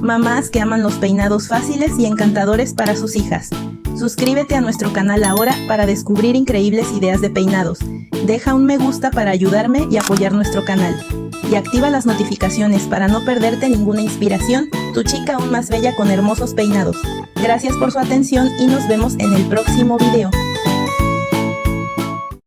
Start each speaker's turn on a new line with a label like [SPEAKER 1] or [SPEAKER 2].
[SPEAKER 1] mamás que aman los peinados fáciles y encantadores para sus hijas. Suscríbete a nuestro canal ahora para descubrir increíbles ideas de peinados. Deja un me gusta para ayudarme y apoyar nuestro canal. Y activa las notificaciones para no perderte ninguna inspiración, tu chica aún más bella con hermosos peinados. Gracias por su atención y nos vemos en el próximo video.